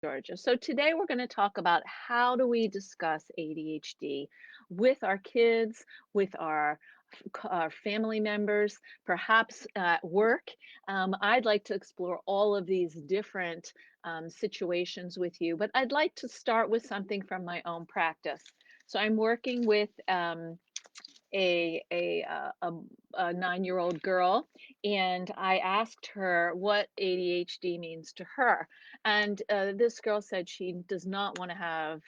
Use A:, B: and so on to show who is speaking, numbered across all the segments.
A: Georgia. So today we're going to talk about how do we discuss ADHD with our kids, with our family members, perhaps at work. I'd like to explore all of these different situations with you, but I'd like to start with something from my own practice. So I'm working with a a uh, a, a 9-year-old girl, and I asked her what ADHD means to her, and this girl said she does not want to have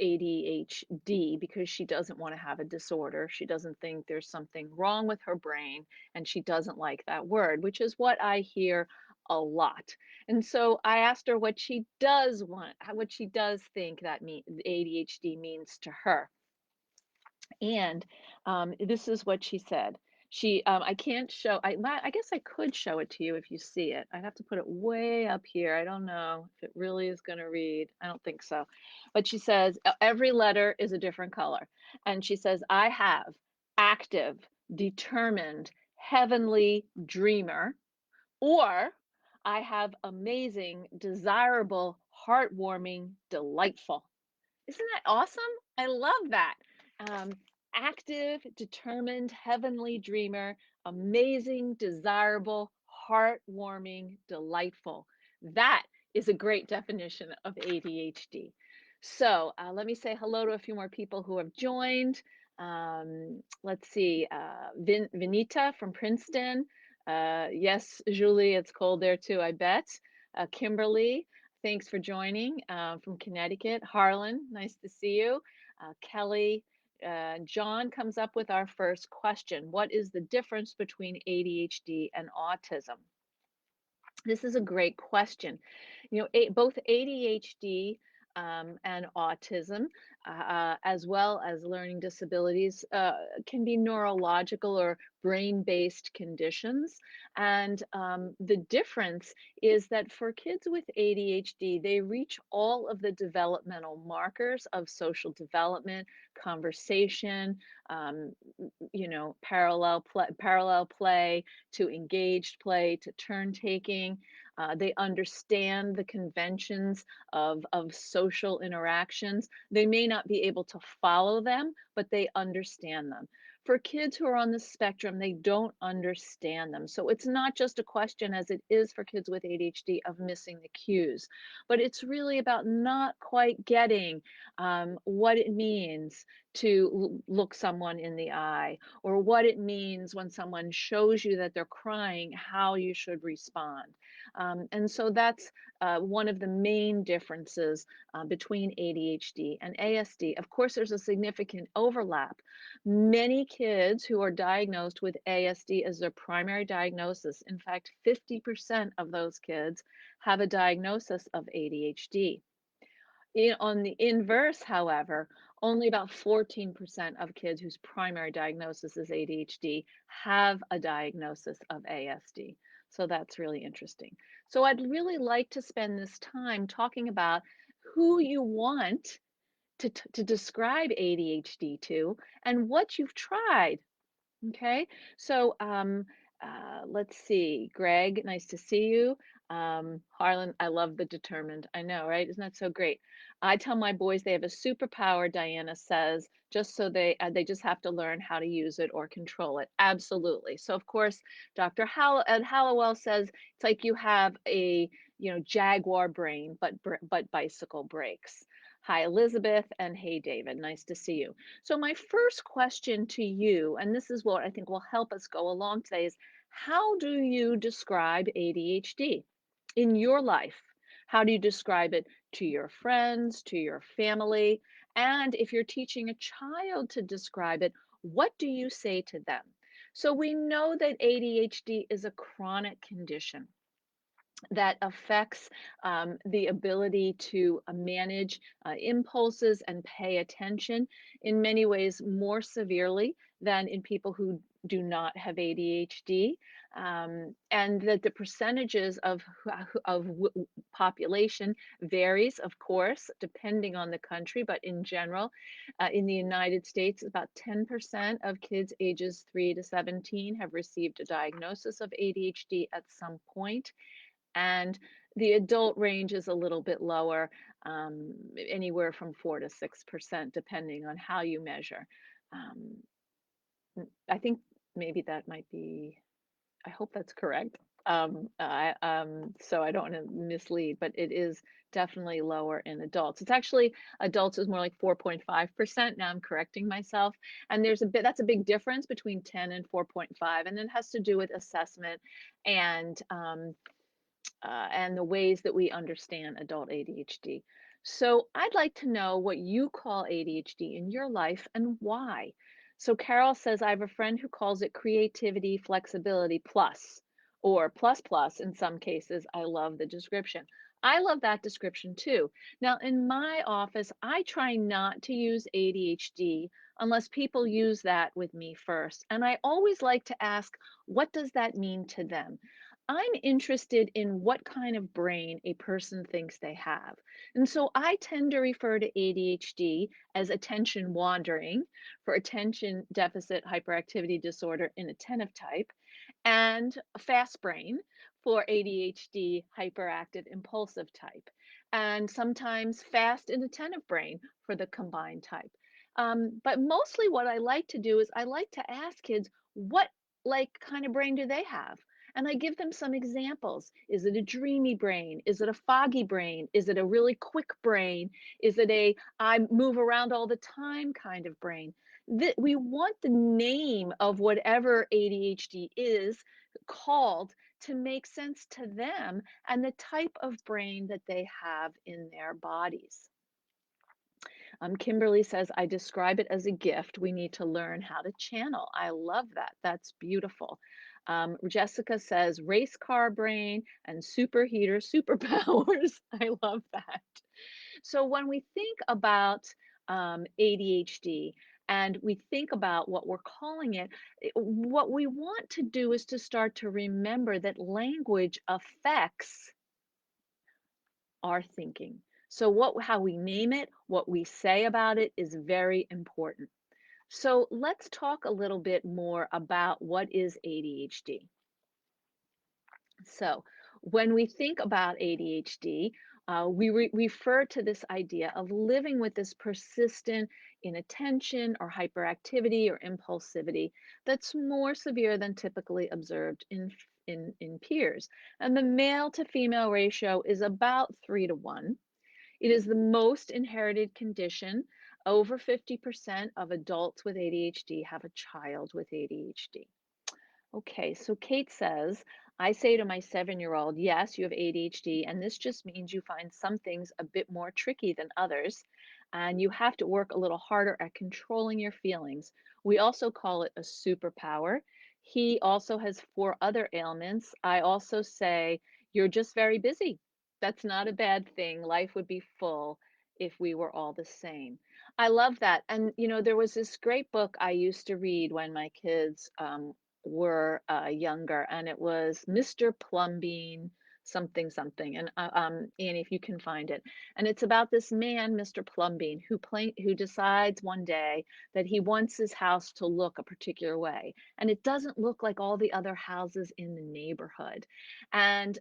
A: ADHD because she doesn't want to have a disorder. She doesn't think there's something wrong with her brain, and she doesn't like that word, which is what I hear a lot. And so I asked her what she does want, what she does think that ADHD means to her. And this is what she said. I can't show, I guess I could show it to you if you see it. I'd have to put it way up here. I don't know if it really is going to read. I don't think so. But she says, every letter is a different color. And she says, I have active, determined, heavenly dreamer, or I have amazing, desirable, heartwarming, delightful. Isn't that awesome? I love that. Um, Active, determined, heavenly dreamer, amazing, desirable, heartwarming, delightful. That is a great definition of ADHD. So let me say hello to a few more people who have joined. Let's see, Vinita from Princeton. Yes, Julie, it's cold there too, I bet. Kimberly, thanks for joining from Connecticut. Harlan, nice to see you. Kelly, John comes up with our first question. What is the difference between ADHD and autism? This is a great question. Both ADHD and autism, as well as learning disabilities, can be neurological or brain-based conditions. And the difference is that for kids with ADHD, they reach all of the developmental markers of social development, conversation, um, parallel play to engaged play to turn taking. They understand the conventions of social interactions. They may not be able to follow them, but they understand them. For kids who are on the spectrum, they don't understand them. So it's not just a question, as it is for kids with ADHD, of missing the cues, but it's really about not quite getting what it means to look someone in the eye, or what it means when someone shows you that they're crying, how you should respond. And so that's one of the main differences between ADHD and ASD. Of course, there's a significant overlap. Many kids who are diagnosed with ASD as their primary diagnosis, in fact, 50% of those kids have a diagnosis of ADHD. On the inverse, however, only about 14% of kids whose primary diagnosis is ADHD have a diagnosis of ASD. So that's really interesting. So I'd really like to spend this time talking about who you want to describe ADHD to and what you've tried. Okay, so let's see. Greg, nice to see you. Harlan, I love the determined. I know, right? Isn't that so great? I tell my boys they have a superpower, Diana says, just so they just have to learn how to use it or control it. Absolutely. So of course, Dr. Ed Hallowell says it's like you have a jaguar brain, but bicycle brakes. Hi, Elizabeth, and hey, David. Nice to see you. So my first question to you, and this is what I think will help us go along today, is how do you describe ADHD in your life? How do you describe it to your friends, to your family? And if you're teaching a child to describe it, what do you say to them? So we know that ADHD is a chronic condition that affects the ability to manage impulses and pay attention in many ways more severely than in people who do not have ADHD, and that the percentages of population varies, of course, depending on the country, but in general, in the United States, about 10% of kids ages 3 to 17 have received a diagnosis of ADHD at some point. And The adult range is a little bit lower, anywhere from 4 to 6%, depending on how you measure. Um, I think maybe that might be, I hope that's correct. So I don't want to mislead, but it is definitely lower in adults. It's actually adults is more like 4.5%. Now I'm correcting myself. And that's a big difference between 10 and 4.5. And it has to do with assessment and and the ways that we understand adult ADHD. So I'd like to know what you call ADHD in your life and why. So Carol says, I have a friend who calls it creativity, flexibility plus, or plus plus in some cases. I love the description. I love that description too. Now, in my office, I try not to use ADHD unless people use that with me first. And I always like to ask, what does that mean to them? I'm interested in what kind of brain a person thinks they have. And so I tend to refer to ADHD as attention wandering for attention deficit hyperactivity disorder inattentive type, and fast brain for ADHD hyperactive impulsive type, and sometimes fast inattentive brain for the combined type. But mostly what I like to do is I like to ask kids what kind of brain do they have? And I give them some examples. Is it a dreamy brain? Is it a foggy brain? Is it a really quick brain? Is it a I move around all the time kind of brain? We want the name of whatever ADHD is called to make sense to them and the type of brain that they have in their bodies. Kimberly says, I describe it as a gift. We need to learn how to channel. I love that. That's beautiful. Jessica says, race car brain and superheater superpowers. I love that. So when we think about ADHD and we think about what we're calling it, what we want to do is to start to remember that language affects our thinking. So how we name it, what we say about it is very important. So let's talk a little bit more about what is ADHD. So, when we think about ADHD, we refer to this idea of living with this persistent inattention or hyperactivity or impulsivity that's more severe than typically observed in peers. And the male to female ratio is about 3 to 1. It is the most inherited condition. Over 50% of adults with ADHD have a child with ADHD. Okay, so Kate says, I say to my 7-year-old, yes, you have ADHD, and this just means you find some things a bit more tricky than others, and you have to work a little harder at controlling your feelings. We also call it a superpower. He also has 4 other ailments. I also say, you're just very busy. That's not a bad thing. Life would be full if we were all the same. I love that. And, there was this great book I used to read when my kids were younger, and it was Mr. Plumbean something something, and Annie, if you can find it, and it's about this man, Mr. Plumbean, who decides one day that he wants his house to look a particular way, and it doesn't look like all the other houses in the neighborhood, and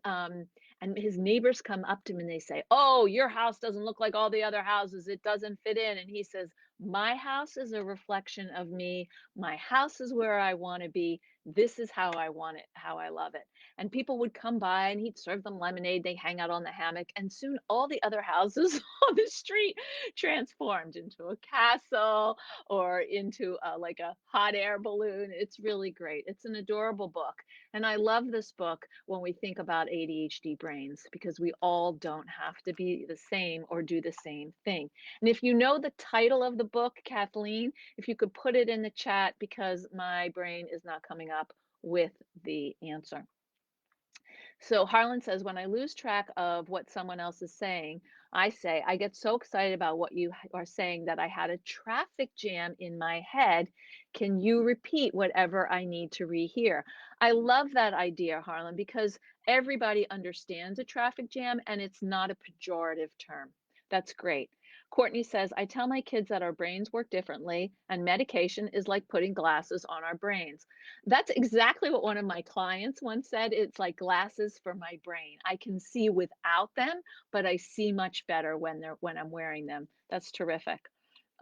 A: his neighbors come up to him and they say, "Oh, your house doesn't look like all the other houses. It doesn't fit in," and he says, "My house is a reflection of me. My house is where I want to be. This is how I want it, how I love it." And people would come by and he'd serve them lemonade. They hang out on the hammock. And soon all the other houses on the street transformed into a castle or into like a hot air balloon. It's really great. It's an adorable book. And I love this book when we think about ADHD brains because we all don't have to be the same or do the same thing. And if you know the title of the book, Kathleen, if you could put it in the chat because my brain is not coming up with the answer. So Harlan says, when I lose track of what someone else is saying, I say, I get so excited about what you are saying that I had a traffic jam in my head. Can you repeat whatever I need to rehear? I love that idea, Harlan, because everybody understands a traffic jam and it's not a pejorative term. That's great. Courtney says, I tell my kids that our brains work differently and medication is like putting glasses on our brains. That's exactly what one of my clients once said. It's like glasses for my brain. I can see without them, but I see much better when I'm wearing them. That's terrific.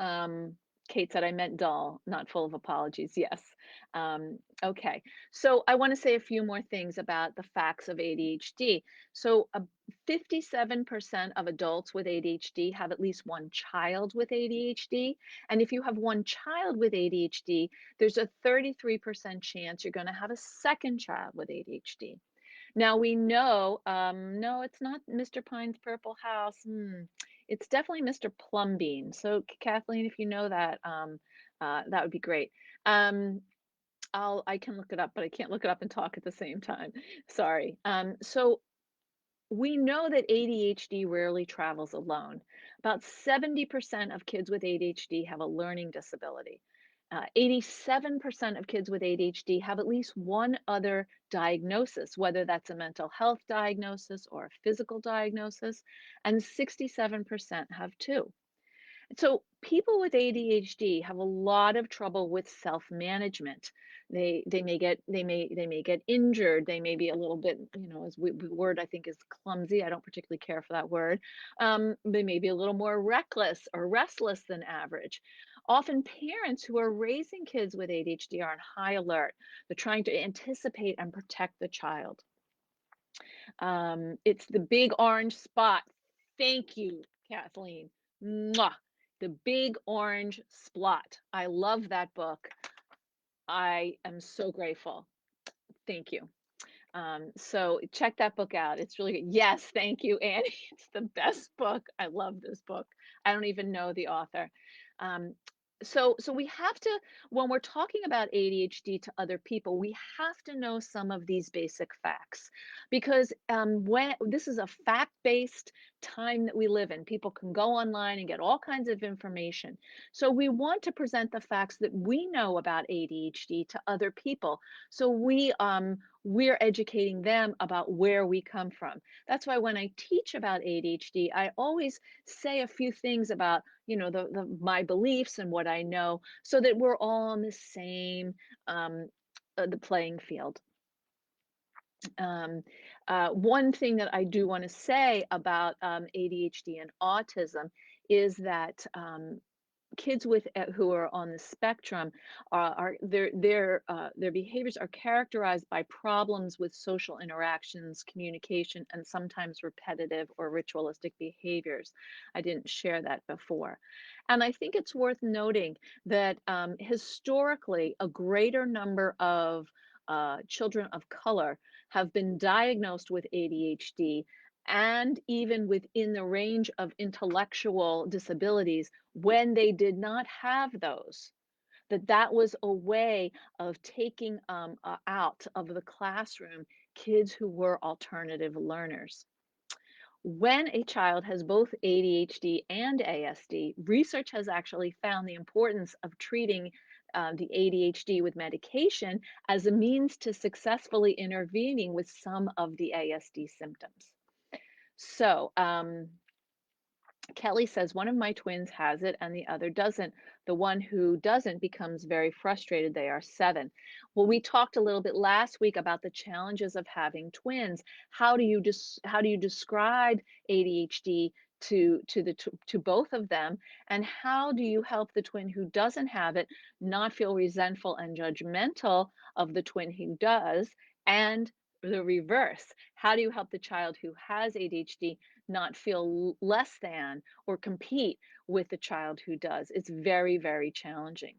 A: Um, Kate said, I meant dull, not full of apologies. Yes. Okay. So I want to say a few more things about the facts of ADHD. So 57% of adults with ADHD have at least one child with ADHD. And if you have one child with ADHD, there's a 33% chance you're going to have a second child with ADHD. Now we know, no, it's not Mr. Pine's Purple House. It's definitely Mr. Plumbean. So Kathleen, if you know that, that would be great. Um, I can look it up, but I can't look it up and talk at the same time. Sorry. So we know that ADHD rarely travels alone. About 70% of kids with ADHD have a learning disability. 87% of kids with ADHD have at least one other diagnosis, whether that's a mental health diagnosis or a physical diagnosis, and 67% have two. So people with ADHD have a lot of trouble with self-management. They may get injured. They may be a little bit, as the word I think is clumsy. I don't particularly care for that word. They may be a little more reckless or restless than average. Often parents who are raising kids with ADHD are on high alert. They're trying to anticipate and protect the child. It's the big orange spot. Thank you, Kathleen. Mwah. The Big Orange Splot. I love that book. I am so grateful. Thank you. So check that book out. It's really good. Yes, thank you, Annie. It's the best book. I love this book. I don't even know the author. Um, so we have to, when we're talking about ADHD to other people, we have to know some of these basic facts because when this is a fact-based time that we live in, people can go online and get all kinds of information. So we want to present the facts that we know about ADHD to other people. So we're educating them about where we come from. That's why when I teach about ADHD, I always say a few things about, the my beliefs and what I know so that we're all on the same the playing field. One thing that I do want to say about ADHD and autism is that kids with who are on the spectrum are their behaviors are characterized by problems with social interactions, communication, and sometimes repetitive or ritualistic behaviors. I didn't share that before. And I think it's worth noting that historically, a greater number of children of color have been diagnosed with ADHD and even within the range of intellectual disabilities when they did not have those, that was a way of taking out of the classroom kids who were alternative learners. When a child has both ADHD and ASD, research has actually found the importance of treating the ADHD with medication as a means to successfully intervening with some of the ASD symptoms. So, Kelly says one of my twins has it and the other doesn't. The one who doesn't becomes very frustrated. They are 7. Well, we talked a little bit last week about the challenges of having twins. How do you describe ADHD to both of them, and how do you help the twin who doesn't have it not feel resentful and judgmental of the twin who does, and the reverse? How do you help the child who has ADHD not feel less than or compete with the child who does? It's very, very challenging.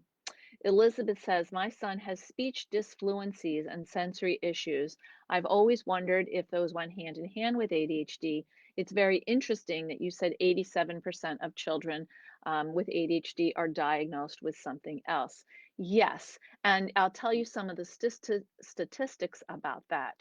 A: Elizabeth says, my son has speech disfluencies and sensory issues. I've always wondered if those went hand in hand with ADHD. It's very interesting that you said 87% of children with ADHD are diagnosed with something else. Yes, and I'll tell you some of the statistics about that.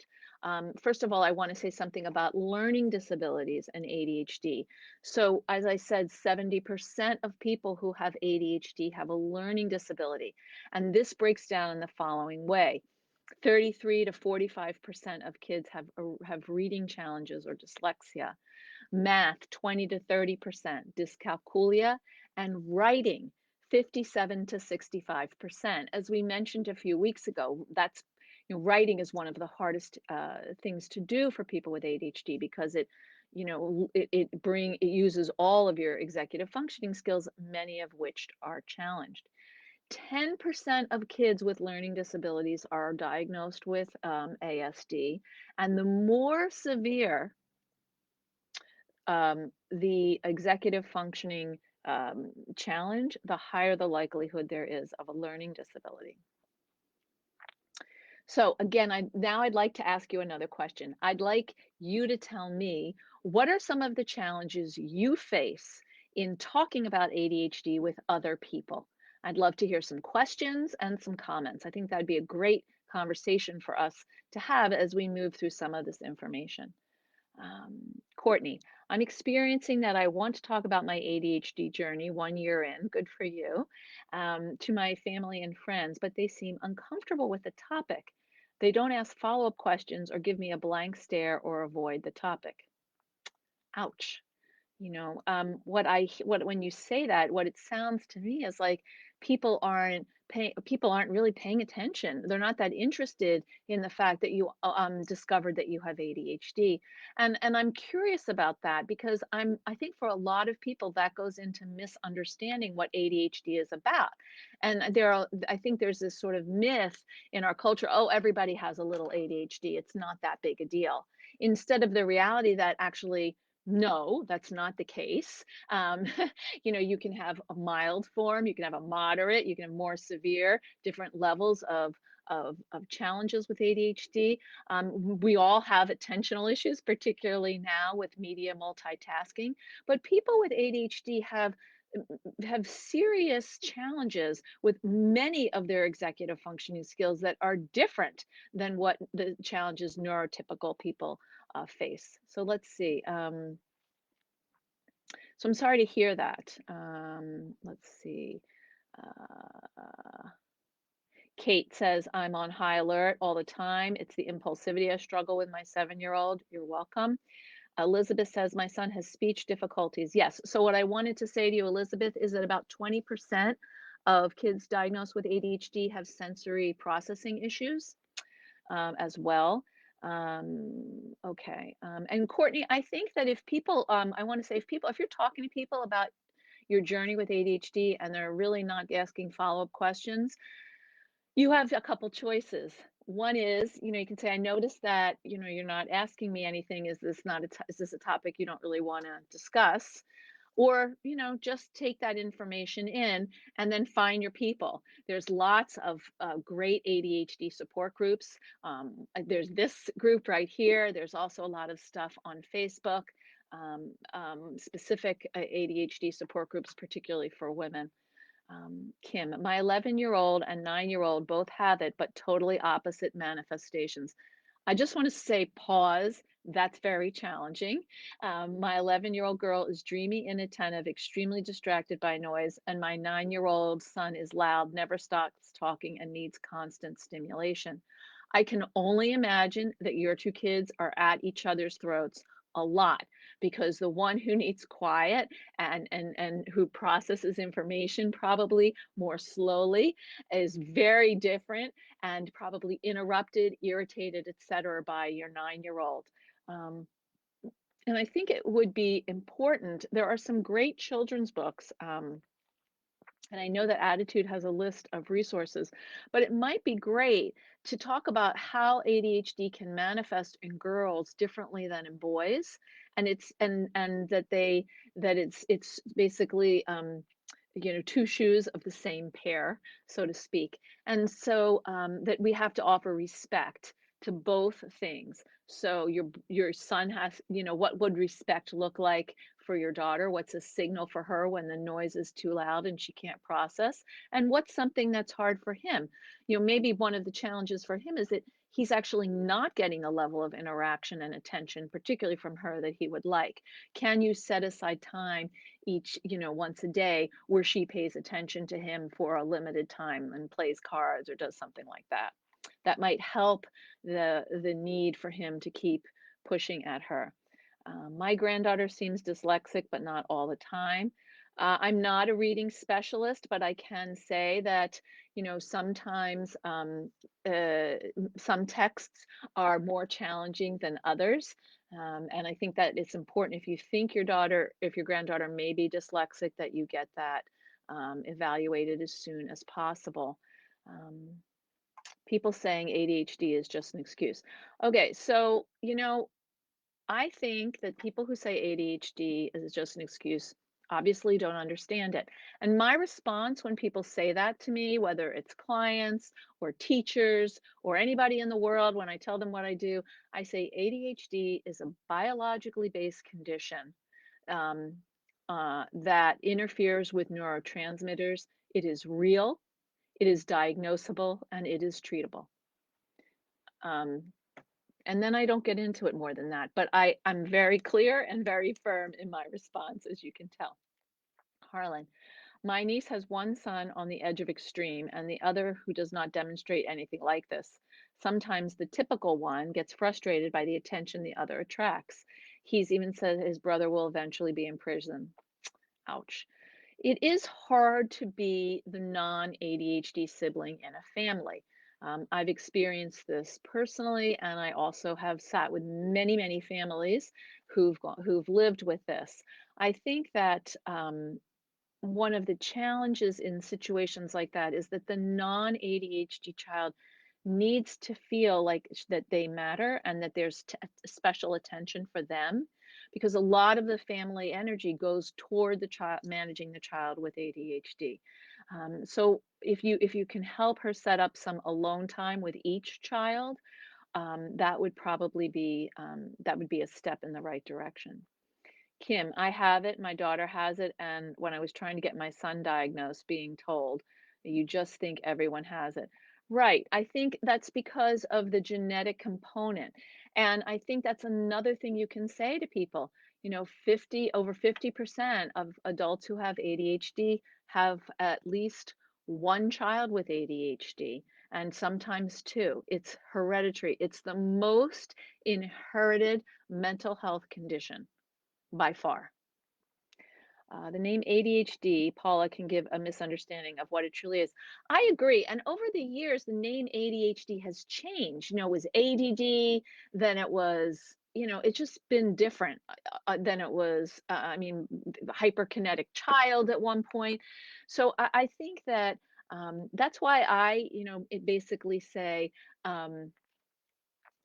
A: First of all, I want to say something about learning disabilities and ADHD. So, as I said, 70% of people who have ADHD have a learning disability. And this breaks down in the following way. 33 to 45% of kids have reading challenges or dyslexia. math 20 to 30%, dyscalculia, and writing 57 to 65%. As we mentioned a few weeks ago, writing is one of the hardest things to do for people with ADHD because it uses all of your executive functioning skills, many of which are challenged. 10% of kids with learning disabilities are diagnosed with ASD, and the more severe the executive functioning challenge, the higher the likelihood there is of a learning disability. So again, I'd like to ask you another question. I'd like you to tell me, what are some of the challenges you face in talking about ADHD with other people? I'd love to hear some questions and some comments. I think that'd be a great conversation for us to have as we move through some of this information. Courtney, I'm experiencing that I want to talk about my ADHD journey 1 year in, good for you, to my family and friends, but they seem uncomfortable with the topic. They don't ask follow-up questions or give me a blank stare or avoid the topic. Ouch. What when you say that, what it sounds to me is like people aren't really paying attention. They're not that interested in the fact that you discovered that you have ADHD. And I'm curious about that because I think for a lot of people that goes into misunderstanding what ADHD is about. And I think there's this sort of myth in our culture, oh, everybody has a little ADHD. It's not that big a deal. Instead of the reality that actually no, that's not the case. Um, you can have a mild form, you can have a moderate, you can have more severe, different levels of challenges with ADHD. We all have attentional issues, particularly now with media multitasking. But people with ADHD have serious challenges with many of their executive functioning skills that are different than what the challenges neurotypical people face. So let's see. So I'm sorry to hear that. Let's see. Uh, Kate says, I'm on high alert all the time. It's the impulsivity I struggle with my 7-year-old. You're welcome. Elizabeth says, my son has speech difficulties. Yes. So what I wanted to say to you, Elizabeth, is that about 20% of kids diagnosed with ADHD have sensory processing issues as well. Okay. And Courtney, I think that if people, I want to say, if you're talking to people about your journey with ADHD and they're really not asking follow-up questions, you have a couple choices. One is, you can say, I noticed that, you're not asking me anything. Is this a topic you don't really want to discuss? Or, just take that information in and then find your people. There's lots of great ADHD support groups. There's this group right here. There's also a lot of stuff on Facebook, specific ADHD support groups, particularly for women. Kim, my 11-year-old and 9-year-old both have it, but totally opposite manifestations. I just want to say pause. That's very challenging. My 11-year-old girl is dreamy, inattentive, extremely distracted by noise, and my 9-year-old son is loud, never stops talking, and needs constant stimulation. I can only imagine that your two kids are at each other's throats a lot because the one who needs quiet and who processes information probably more slowly is very different and probably interrupted, irritated, etc., by your 9-year-old. Um, and I think it would be important. There are some great children's books. And I know that Attitude has a list of resources, but it might be great to talk about how ADHD can manifest in girls differently than in boys, and it's basically two shoes of the same pair, so to speak, and so that we have to offer respect to both things. So your son has, what would respect look like for your daughter? What's a signal for her when the noise is too loud and she can't process? And what's something that's hard for him? Maybe one of the challenges for him is that he's actually not getting a level of interaction and attention, particularly from her, that he would like. Can you set aside time once a day where she pays attention to him for a limited time and plays cards or does something like that? That might help the need for him to keep pushing at her. My granddaughter seems dyslexic, but not all the time. I'm not a reading specialist, but I can say that, sometimes some texts are more challenging than others. And I think that it's important if you think if your granddaughter may be dyslexic, that you get that evaluated as soon as possible. Um, People saying ADHD is just an excuse. Okay, so, I think that people who say ADHD is just an excuse obviously don't understand it. And my response when people say that to me, whether it's clients or teachers or anybody in the world, when I tell them what I do, I say ADHD is a biologically based condition um, that interferes with neurotransmitters. It is real, it is diagnosable, and it is treatable. Um, and then I don't get into it more than that, but I'm very clear and very firm in my response, as you can tell. Harlan, my niece has one son on the edge of extreme and the other who does not demonstrate anything like this. Sometimes the typical one gets frustrated by the attention the other attracts. He's even said his brother will eventually be in prison. Ouch. It is hard to be the non-ADHD sibling in a family. I've experienced this personally, and I also have sat with many, many families who've lived with this. I think that one of the challenges in situations like that is that the non-ADHD child needs to feel like that they matter and that there's special attention for them because a lot of the family energy goes toward the child managing the child with ADHD. So if you can help her set up some alone time with each child, that would be a step in the right direction. Kim, I have it, my daughter has it, and when I was trying to get my son diagnosed, being told, "You just think everyone has it." Right, I think that's because of the genetic component, and I think that's another thing you can say to people. 50% of adults who have ADHD have at least one child with ADHD, and sometimes two. It's hereditary. It's the most inherited mental health condition by far. The name ADHD, Paula, can give a misunderstanding of what it truly is. I agree. And over the years, the name ADHD has changed. It was ADD, then it was, it's just been different than it was, hyperkinetic child at one point. So I think that that's why it basically say,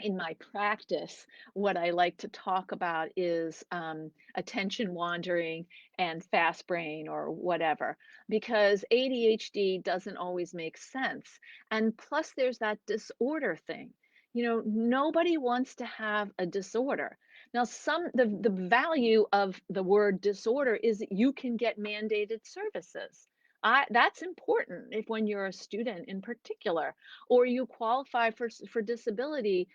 A: in my practice, what I like to talk about is attention wandering and fast brain or whatever, because ADHD doesn't always make sense. And plus, there's that disorder thing. Nobody wants to have a disorder. Now, the value of the word disorder is that you can get mandated services. That's important if when you're a student in particular, or you qualify for disability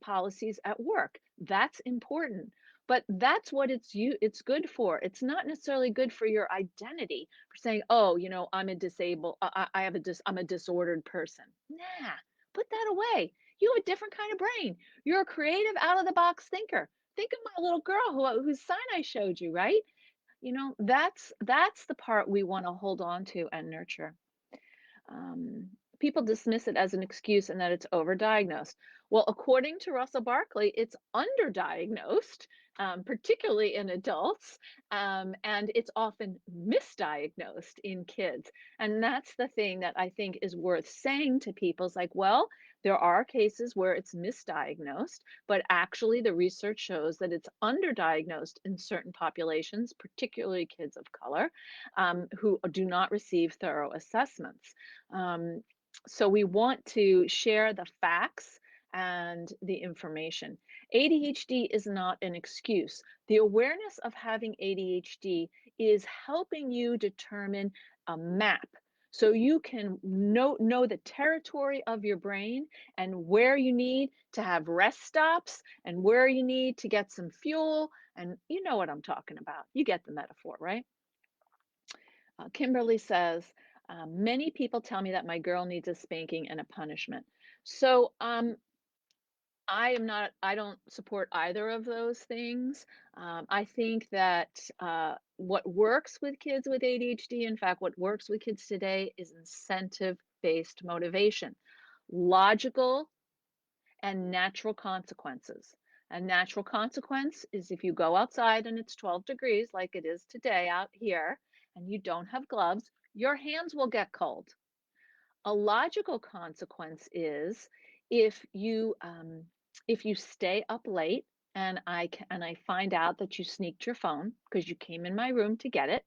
A: policies at work. That's important. But that's what it's good for. It's not necessarily good for your identity for saying, "Oh, I'm a disabled I have I'm a disordered person." Nah, put that away. You have a different kind of brain. You're a creative out of the box thinker. Think of my little girl whose sign I showed you, right? That's the part we want to hold on to and nurture. Um, People dismiss it as an excuse and that it's overdiagnosed. Well, according to Russell Barkley, it's underdiagnosed, particularly in adults, and it's often misdiagnosed in kids. And that's the thing that I think is worth saying to people. It's like, well, there are cases where it's misdiagnosed, but actually the research shows that it's underdiagnosed in certain populations, particularly kids of color, who do not receive thorough assessments. Um, so we want to share the facts and the information. ADHD is not an excuse. The awareness of having ADHD is helping you determine a map. So you can know the territory of your brain and where you need to have rest stops and where you need to get some fuel. And you know what I'm talking about. You get the metaphor, right? Kimberly says, many people tell me that my girl needs a spanking and a punishment. So I don't support either of those things. I think that what works with kids with ADHD, in fact, what works with kids today is incentive-based motivation, logical and natural consequences. A natural consequence is if you go outside and it's 12 degrees, like it is today out here, and you don't have gloves, your hands will get cold. A logical consequence is if you um, if you stay up late and I find out that you sneaked your phone because you came in my room to get it,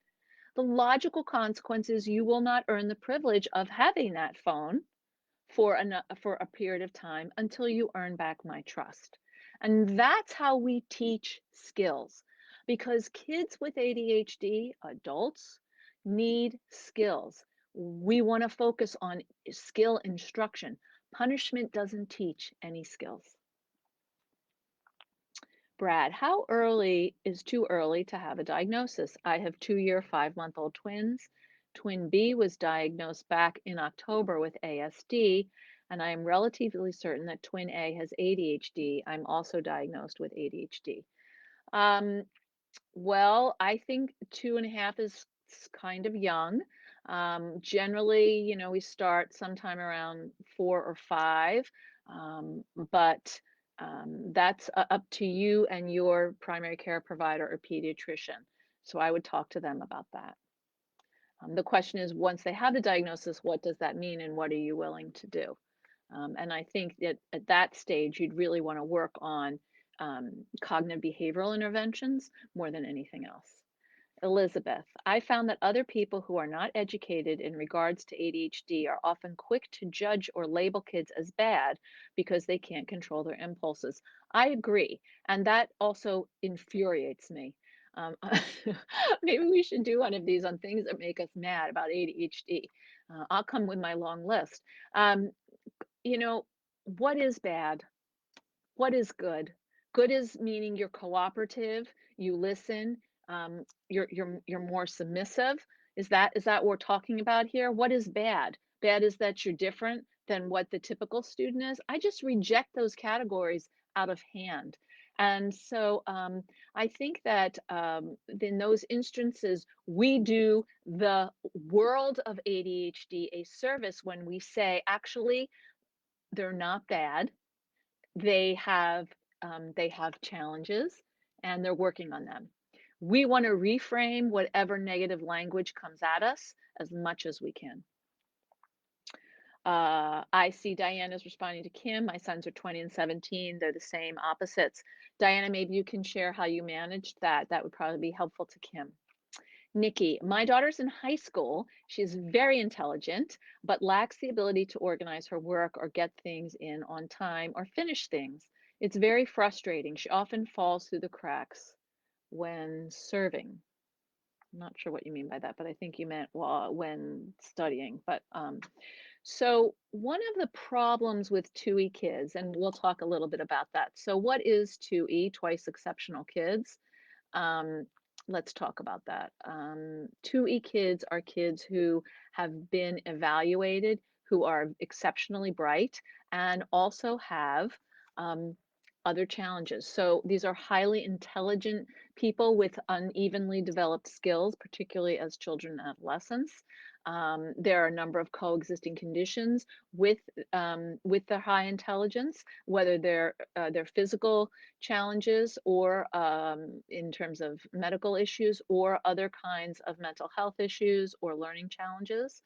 A: the logical consequence is you will not earn the privilege of having that phone for a period of time until you earn back my trust. And that's how we teach skills. Because kids with ADHD, adults, need skills. We want to focus on skill instruction. Punishment doesn't teach any skills. Brad, how early is too early to have a diagnosis? I have 2-year, 5-month-old twins. Twin B was diagnosed back in October with ASD, and I am relatively certain that twin A has ADHD. I'm also diagnosed with ADHD. Um, well, I think 2.5 is kind of young. Generally, we start sometime around 4 or 5, but that's up to you and your primary care provider or pediatrician. So I would talk to them about that. The question is, once they have the diagnosis, what does that mean and what are you willing to do? And I think that at that stage, you'd really want to work on cognitive behavioral interventions more than anything else. Elizabeth, I found that other people who are not educated in regards to ADHD are often quick to judge or label kids as bad because they can't control their impulses. I agree. And that also infuriates me. Um, maybe we should do one of these on things that make us mad about ADHD. I'll come with my long list. Um, you know, what is bad? What is good? Good is meaning you're cooperative, you listen, you're more submissive. Is that what we're talking about here? What is bad? Bad is that you're different than what the typical student is. I just reject those categories out of hand. And so I think that in those instances, we do the world of ADHD a service when we say, actually, they're not bad, they have challenges and they're working on them. We want to reframe whatever negative language comes at us as much as we can. I see Diana's responding to Kim. My sons are 20 and 17. They're the same opposites. Diana, maybe you can share how you managed that. That would probably be helpful to Kim. Nikki, my daughter's in high school. She's very intelligent, but lacks the ability to organize her work or get things in on time or finish things. It's very frustrating. She often falls through the cracks when serving. I'm not sure what you mean by that, but I think you meant when studying. So one of the problems with 2E kids, and we'll talk a little bit about that. So what is 2E, twice exceptional kids? Um, let's talk about that. 2E kids are kids who have been evaluated, who are exceptionally bright, and also have um, other challenges. So these are highly intelligent people with unevenly developed skills, particularly as children and adolescents. There are a number of coexisting conditions with the high intelligence, whether they're physical challenges or in terms of medical issues or other kinds of mental health issues or learning challenges.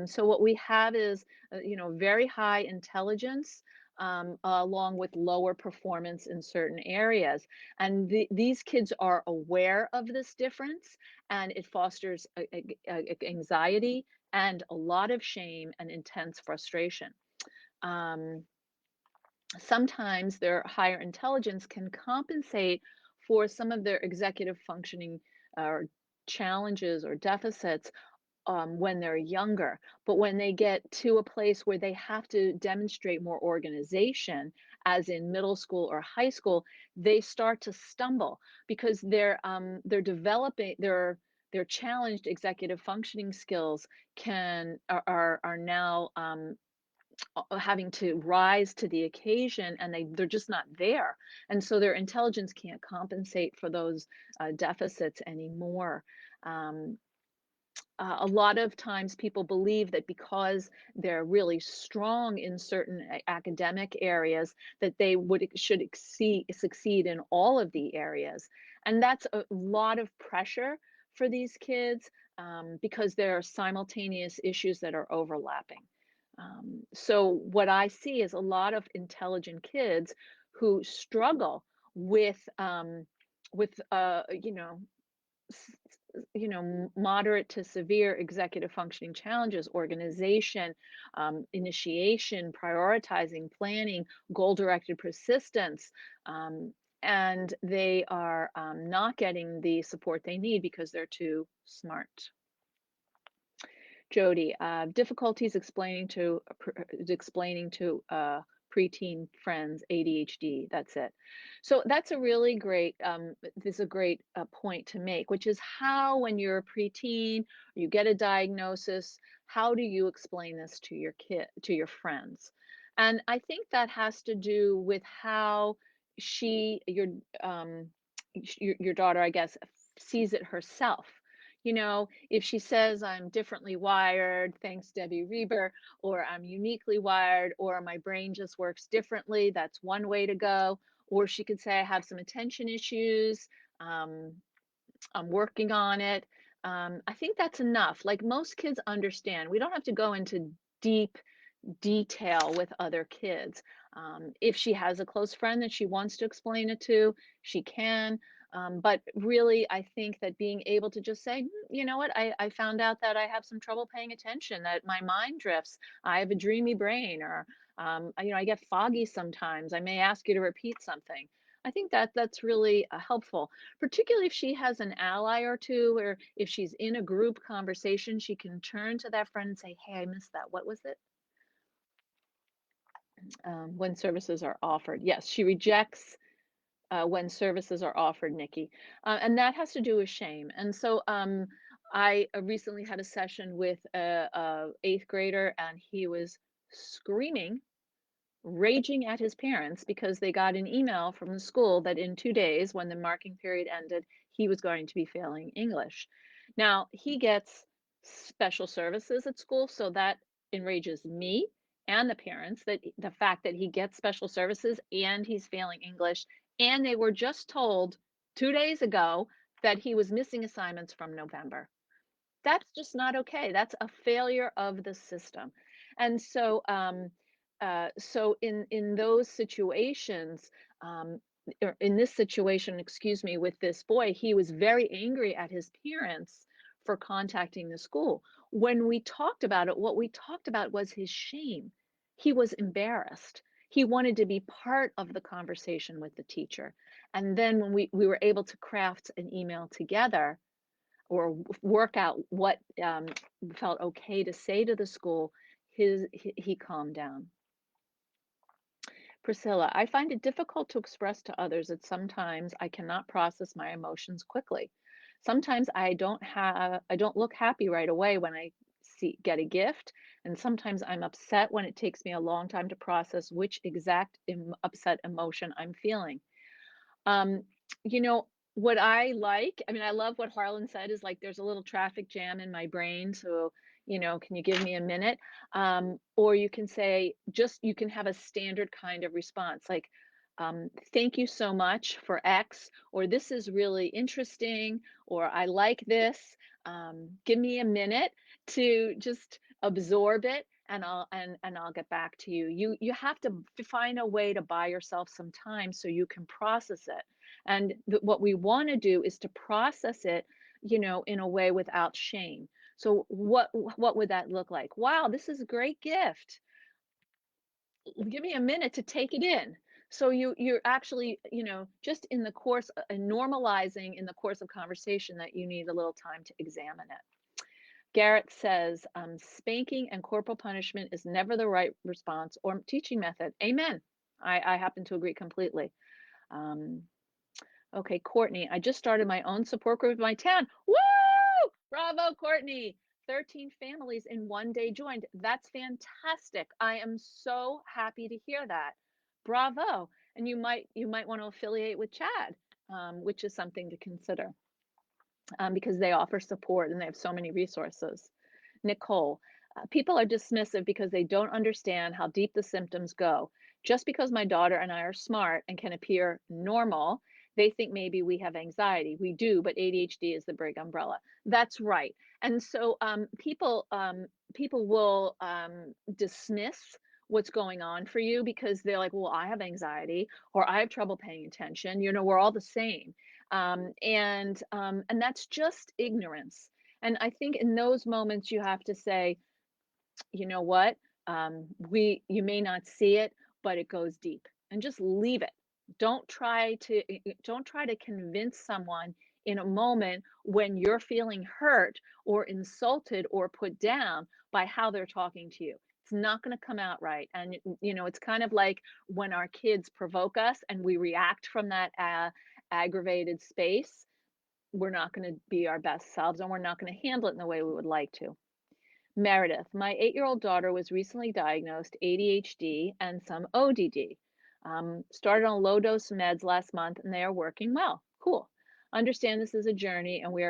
A: So what we have is, very high intelligence along with lower performance in certain areas. And these kids are aware of this difference, and it fosters anxiety and a lot of shame and intense frustration. Um, Sometimes their higher intelligence can compensate for some of their executive functioning or challenges or deficits when they're younger. But when they get to a place where they have to demonstrate more organization, as in middle school or high school, they start to stumble because they're developing their challenged executive functioning skills are now having to rise to the occasion, and they're just not there, and so their intelligence can't compensate for those deficits anymore. um, a lot of times people believe that because they're really strong in certain academic areas that they should succeed in all of the areas, and that's a lot of pressure for these kids, because there are simultaneous issues that are overlapping. So what I see is a lot of intelligent kids who struggle with s- moderate to severe executive functioning challenges, organization, initiation, prioritizing, planning, goal directed persistence. Um, and they are not getting the support they need because they're too smart. Jody, difficulties explaining to preteen friends ADHD. That's it. So that's a really great this is a great point to make, which is how when you're a preteen, you get a diagnosis, how do you explain this to your friends? And I think that has to do with how she um your daughter, I guess, sees it herself. If she says I'm differently wired, thanks Debbie Reber, or I'm uniquely wired, or my brain just works differently, that's one way to go. Or she could say I have some attention issues. Um, I'm working on it. I think that's enough. Like most kids understand. We don't have to go into deep detail with other kids. If she has a close friend that she wants to explain it to, she can. But really, I think that being able to just say, you know what, I found out that I have some trouble paying attention, that my mind drifts, I have a dreamy brain, or, I get foggy sometimes. I may ask you to repeat something. I think that that's really helpful, particularly if she has an ally or two, or if she's in a group conversation, she can turn to that friend and say, hey, I missed that. What was it? When services are offered. Yes, she rejects when services are offered, Nikki. And that has to do with shame. And so I recently had a session with a eighth grader, and he was screaming, raging at his parents because they got an email from the school that in 2 days, when the marking period ended, he was going to be failing English. Now, he gets special services at school, so that enrages me and the parents, that the fact that he gets special services and he's failing English, and they were just told 2 days ago that he was missing assignments from November. That's just not okay. That's a failure of the system. And so, so in those situations, or in this situation, excuse me, with this boy, he was very angry at his parents for contacting the school. When we talked about it, what we talked about was his shame. He was embarrassed. He wanted to be part of the conversation with the teacher. And then when we were able to craft an email together, or work out what felt okay to say to the school, he calmed down. Priscilla, I find it difficult to express to others that sometimes I cannot process my emotions quickly. Sometimes I don't look happy right away when I get a gift, and sometimes I'm upset when it takes me a long time to process which exact upset emotion I'm feeling. Um, you know, what I like, I mean, I love what Harlan said, is like, there's a little traffic jam in my brain. So, can you give me a minute? Or you can say, you can have a standard kind of response like, thank you so much for X, or this is really interesting, or I like this. Give me a minute to just absorb it, and I'll get back to you. You have to find a way to buy yourself some time so you can process it. And what we want to do is to process it, in a way without shame. So what would that look like? Wow, this is a great gift. Give me a minute to take it in. So you're actually, just in the course and normalizing in the course of conversation that you need a little time to examine it. Garrett says, spanking and corporal punishment is never the right response or teaching method. Amen. I happen to agree completely. Um, okay, Courtney, I just started my own support group in my town. Woo! Bravo, Courtney. 13 families in one day joined. That's fantastic. I am so happy to hear that. Bravo. And you might want to affiliate with Chad, which is something to consider, because they offer support and they have so many resources. Nicole, people are dismissive because they don't understand how deep the symptoms go. Just because my daughter and I are smart and can appear normal, they think maybe we have anxiety. We do, but ADHD is the big umbrella. That's right. And so people will dismiss what's going on for you because they're like, well, I have anxiety or I have trouble paying attention. We're all the same. And that's just ignorance. And I think in those moments you have to say, you know what? You may not see it, but it goes deep, and just leave it. Don't try to convince someone in a moment when you're feeling hurt or insulted or put down by how they're talking to you. It's not going to come out right. And it's kind of like when our kids provoke us and we react from that aggravated space. We're not going to be our best selves, and we're not going to handle it in the way we would like to. Meredith, my 8-year-old daughter was recently diagnosed ADHD and some ODD. Started on low dose meds last month, and they are working well. Cool. Understand this is a journey, and we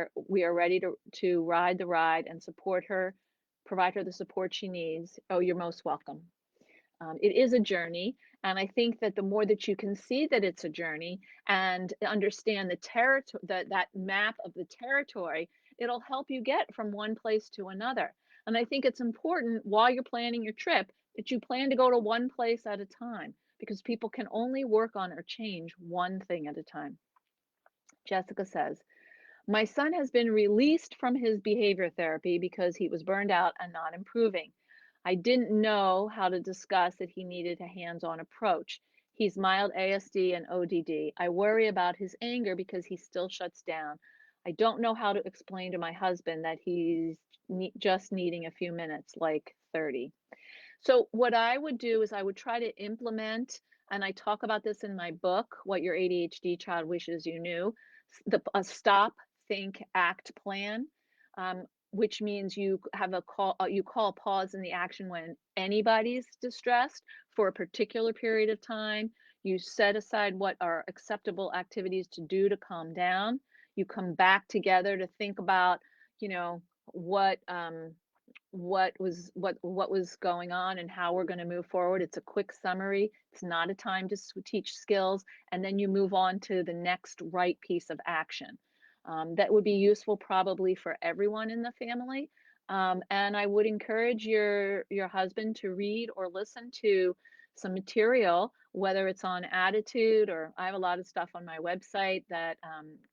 A: are ready to ride the ride and support her, provide her the support she needs. Oh, you're most welcome. It is a journey, and I think that the more that you can see that it's a journey and understand the territory, that map of the territory, it'll help you get from one place to another. And I think it's important while you're planning your trip that you plan to go to one place at a time, because people can only work on or change one thing at a time. Jessica says, my son has been released from his behavior therapy because he was burned out and not improving. I didn't know how to discuss that he needed a hands-on approach. He's mild ASD and ODD. I worry about his anger because he still shuts down. I don't know how to explain to my husband that he's just needing a few minutes, like 30. So what I would do is I would try to implement, and I talk about this in my book, What Your ADHD Child Wishes You Knew, a stop, think, act plan, which means you call pause in the action when anybody's distressed for a particular period of time. You set aside what are acceptable activities to do to calm down. You come back together to think about, you know, what was going on and how we're going to move forward. It's a quick summary. It's not a time to teach skills, and then you move on to the next right piece of action. That would be useful probably for everyone in the family. And I would encourage your husband to read or listen to some material, whether it's on Adhd, or I have a lot of stuff on my website that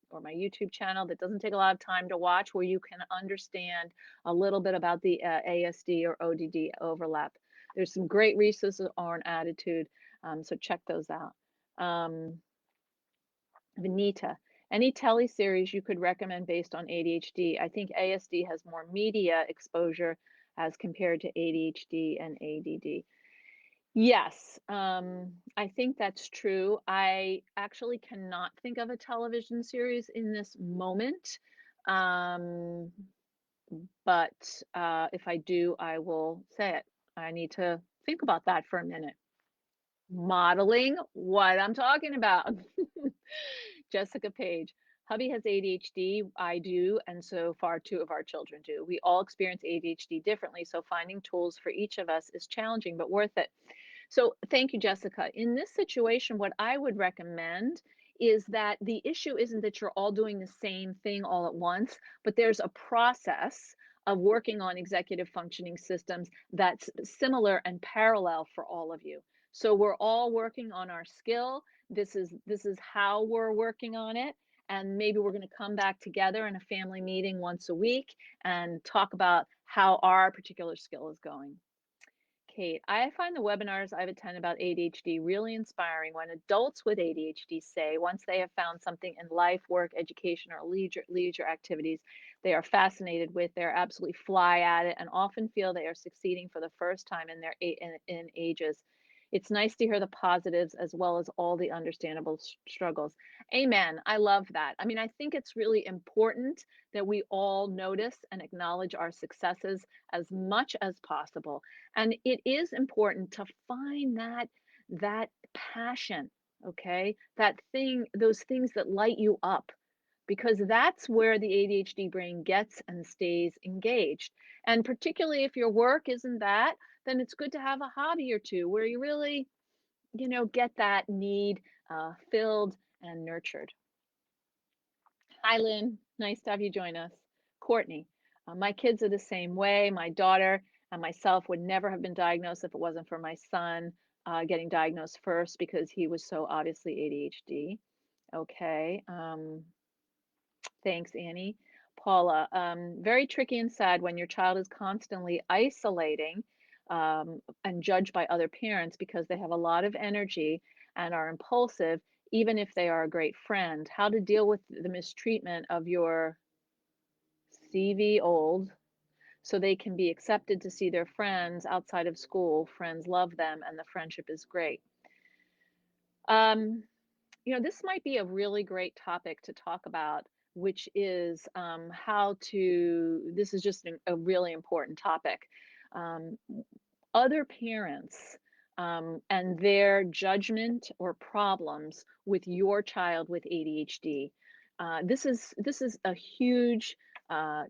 A: or my YouTube channel that doesn't take a lot of time to watch, where you can understand a little bit about the ASD or ODD overlap. There's some great resources on Adhd, so check those out. Vanita, any telly series you could recommend based on ADHD? I think ASD has more media exposure as compared to ADHD and ADD. Yes, I think that's true. I actually cannot think of a television series in this moment. Um, but if I do, I will say it. I need to think about that for a minute. Modeling what I'm talking about. Jessica Page. Hubby has ADHD. I do, and so far, two of our children do. We all experience ADHD differently, so finding tools for each of us is challenging but worth it. So thank you, Jessica. In this situation, what I would recommend is that the issue isn't that you're all doing the same thing all at once, but there's a process of working on executive functioning systems that's similar and parallel for all of you. So we're all working on our skill. This is how we're working on it. And maybe we're going to come back together in a family meeting once a week and talk about how our particular skill is going. Kate, I find the webinars I've attended about ADHD really inspiring when adults with ADHD say once they have found something in life, work, education, or leisure activities they are fascinated with, they're absolutely fly at it and often feel they are succeeding for the first time in their in ages. It's nice to hear the positives as well as all the understandable struggles. Amen. I love that. I mean, I think it's really important that we all notice and acknowledge our successes as much as possible. And it is important to find that passion, okay? That thing, those things that light you up, because that's where the ADHD brain gets and stays engaged. And particularly if your work isn't that, then it's good to have a hobby or two where you really, get that need filled and nurtured. Hi, Lynn. Nice to have you join us. Courtney, my kids are the same way. My daughter and myself would never have been diagnosed if it wasn't for my son getting diagnosed first because he was so obviously ADHD. Okay. Thanks, Annie. Paula, very tricky and sad when your child is constantly isolating and judged by other parents because they have a lot of energy and are impulsive, even if they are a great friend. How to deal with the mistreatment of your CV old so they can be accepted to see their friends outside of school. Friends love them and the friendship is great. Um, this might be a really great topic to talk about, which is how to, this is just a really important topic. Um, Other parents and their judgment or problems with your child with ADHD. This is a huge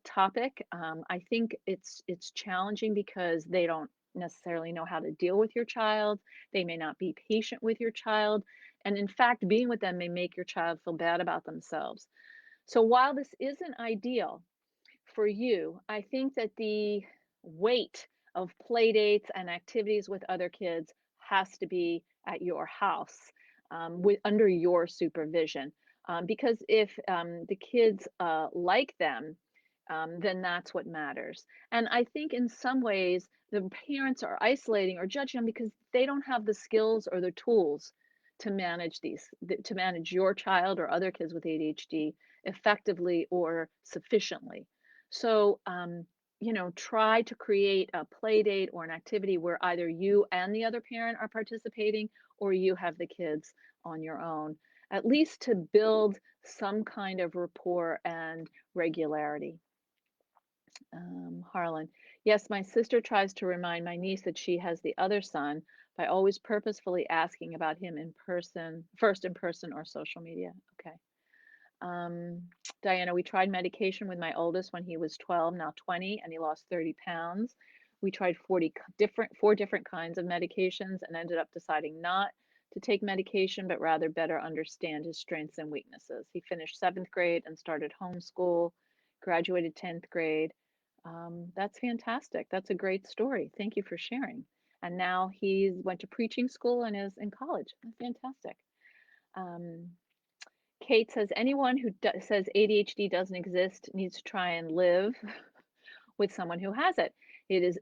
A: topic. I think it's challenging because they don't necessarily know how to deal with your child. They may not be patient with your child, and in fact, being with them may make your child feel bad about themselves. So while this isn't ideal, for you, I think that the weight of play dates and activities with other kids has to be at your house under your supervision. Because if the kids like them, then that's what matters. And I think in some ways, the parents are isolating or judging them because they don't have the skills or the tools to manage to manage your child or other kids with ADHD effectively or sufficiently. So, try to create a play date or an activity where either you and the other parent are participating or you have the kids on your own, at least to build some kind of rapport and regularity. Harlan, yes, my sister tries to remind my niece that she has the other son by always purposefully asking about him in person, first in person or social media. Okay. Um, Diana, we tried medication with my oldest when he was 12, now 20, and he lost 30 pounds. We tried 4 different kinds of medications and ended up deciding not to take medication, but rather better understand his strengths and weaknesses. He finished 7th grade and started homeschool, graduated 10th grade. That's fantastic. That's a great story. Thank you for sharing. And now he's went to preaching school and is in college. Fantastic. Um, Kate says anyone who says ADHD doesn't exist needs to try and live with someone who has it. It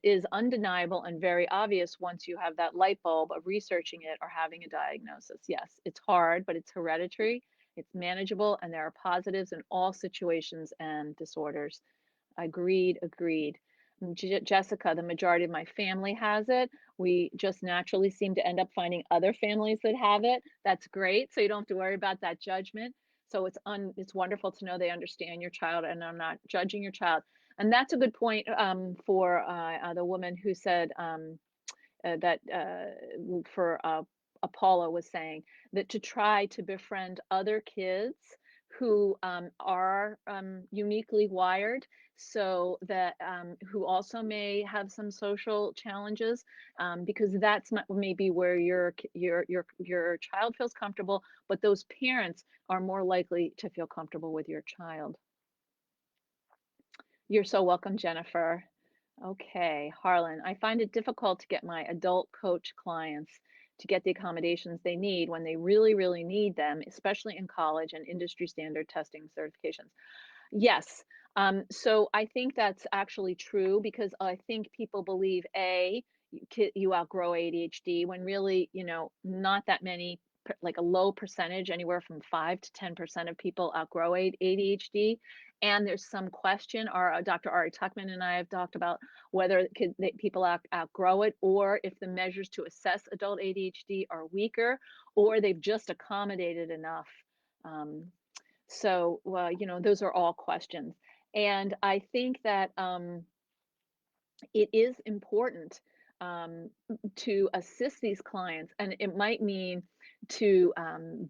A: is undeniable and very obvious once you have that light bulb of researching it or having a diagnosis. Yes, it's hard, but it's hereditary, it's manageable, and there are positives in all situations and disorders. Agreed, agreed. Jessica, the majority of my family has it. We just naturally seem to end up finding other families that have it. That's great. So you don't have to worry about that judgment. So it's wonderful to know they understand your child and are not judging your child. And that's a good point for the woman who said that for Paula was saying that to try to befriend other kids who are uniquely wired, so that who also may have some social challenges, because that's not maybe where your child feels comfortable, but those parents are more likely to feel comfortable with your child. You're so welcome, Jennifer. Okay, Harlan, I find it difficult to get my adult coach clients to get the accommodations they need when they really, really need them, especially in college and industry standard testing certifications. Yes. So I think that's actually true because I think people believe you outgrow ADHD when really, not that many, like a low percentage, anywhere from 5 to 10% of people outgrow ADHD. and there's some question. Our Dr. Ari Tuckman and I have talked about whether people outgrow it, or if the measures to assess adult ADHD are weaker, or they've just accommodated enough. Um, those are all questions. And I think that it is important um, to assist these clients, and it might mean to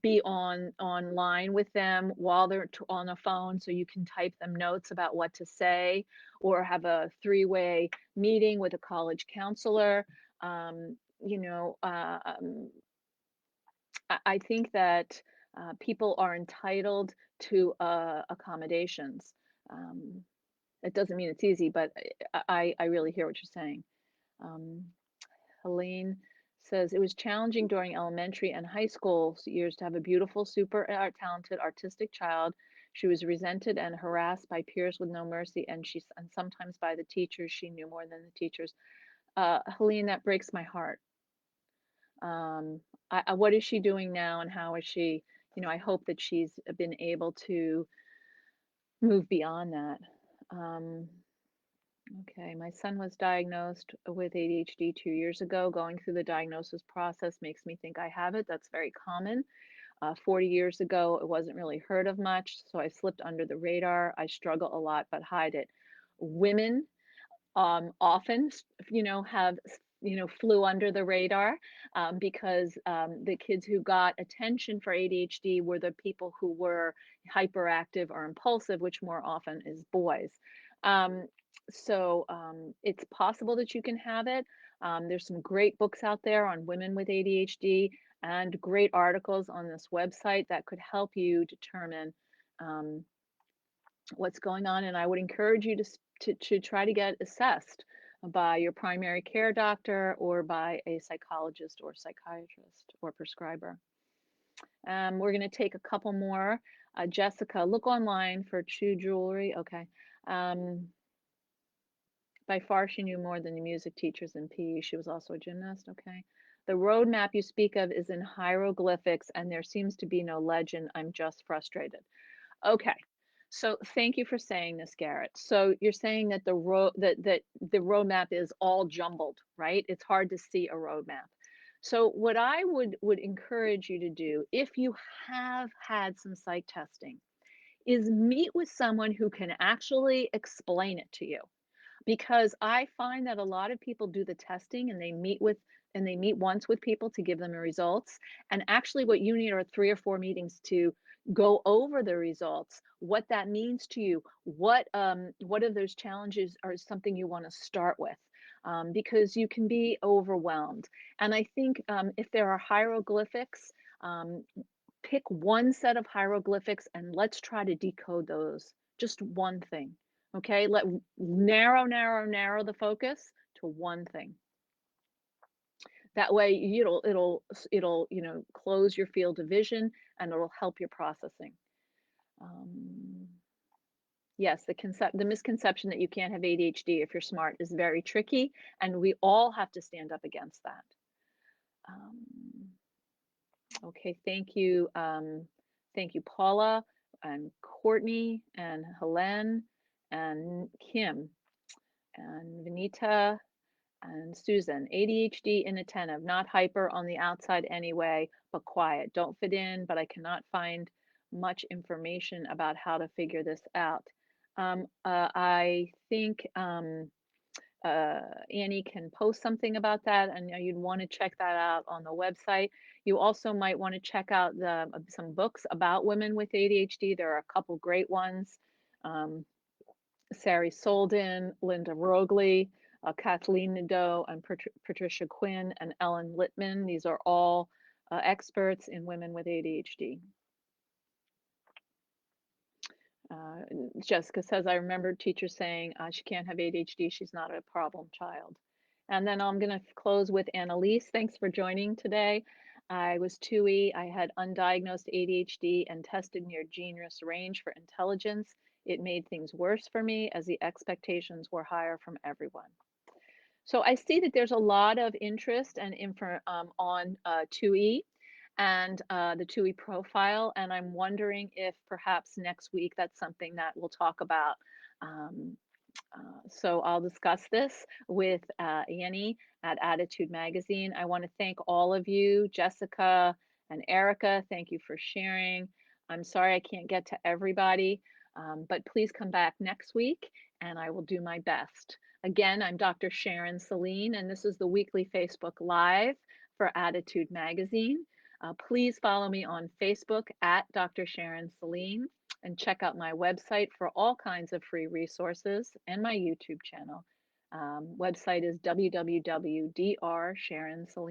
A: be online with them while they're on a phone, so you can type them notes about what to say, or have a three-way meeting with a college counselor. Um, you know, uh, um, I think that people are entitled to accommodations. Um, it doesn't mean it's easy, but I really hear what you're saying. Um, Helene says, it was challenging during elementary and high school years to have a beautiful, super talented, artistic child. She was resented and harassed by peers with no mercy, and sometimes by the teachers. She knew more than the teachers. Helene, that breaks my heart. Um, what is she doing now, and how is she? I hope that she's been able to move beyond that. Um, Okay, my son was diagnosed with ADHD 2 years ago. Going through the diagnosis process makes me think I have it. That's very common. 40 years ago, it wasn't really heard of much, so I slipped under the radar. I struggle a lot, but hide it. Women often, have, flew under the radar because the kids who got attention for ADHD were the people who were hyperactive or impulsive, which more often is boys. Um, it's possible that you can have it. There's some great books out there on women with ADHD and great articles on this website that could help you determine um, what's going on, and I would encourage you to try to get assessed by your primary care doctor or by a psychologist or psychiatrist or prescriber. We're going to take a couple more. Jessica, look online for Chew Jewelry. Okay. Um, by far, she knew more than the music teachers in PE. She was also a gymnast. Okay. The roadmap you speak of is in hieroglyphics, and there seems to be no legend. I'm just frustrated. Okay. So thank you for saying this, Garrett. So you're saying that that the roadmap is all jumbled, right? It's hard to see a roadmap. So what I would encourage you to do, if you have had some psych testing, is meet with someone who can actually explain it to you, because I find that a lot of people do the testing and they meet once with people to give them the results. And actually what you need are 3 or 4 meetings to go over the results, what that means to you, what of those challenges are something you want to start with. Because you can be overwhelmed. And I think if there are hieroglyphics, um, pick one set of hieroglyphics and let's try to decode those. Just one thing. Okay, narrow the focus to one thing. That way, it'll close your field of vision, and it'll help your processing. Um, yes, the misconception that you can't have ADHD if you're smart is very tricky, and we all have to stand up against that. Okay, thank you, Paula and Courtney and Helene and Kim and Vanita and Susan. ADHD inattentive, not hyper on the outside anyway, but quiet. Don't fit in, but I cannot find much information about how to figure this out. I think Annie can post something about that, and you'd want to check that out on the website. You also might want to check out some books about women with ADHD. There are a couple great ones. Um, Sari Solden, Linda Rogley, Kathleen Nadeau, and Patricia Quinn, and Ellen Littman. These are all experts in women with ADHD. Uh, Jessica says, I remember teachers saying she can't have ADHD, she's not a problem child. And then I'm going to close with Annalise. Thanks for joining today. I was 2E. I had undiagnosed ADHD and tested near genius range for intelligence. It made things worse for me as the expectations were higher from everyone. So I see that there's a lot of interest and info on 2E. and the TUI profile. And I'm wondering if perhaps next week that's something that we'll talk about. Um, so I'll discuss this with Annie at Attitude Magazine. I want to thank all of you, Jessica and Erica. Thank you for sharing. I'm sorry I can't get to everybody, but please come back next week and I will do my best. Again, I'm Dr. Sharon Saline, and this is the weekly Facebook Live for Attitude Magazine. Please follow me on Facebook at Dr. Sharon Saline and check out my website for all kinds of free resources and my YouTube channel. Website is www.drsharonsaline.com.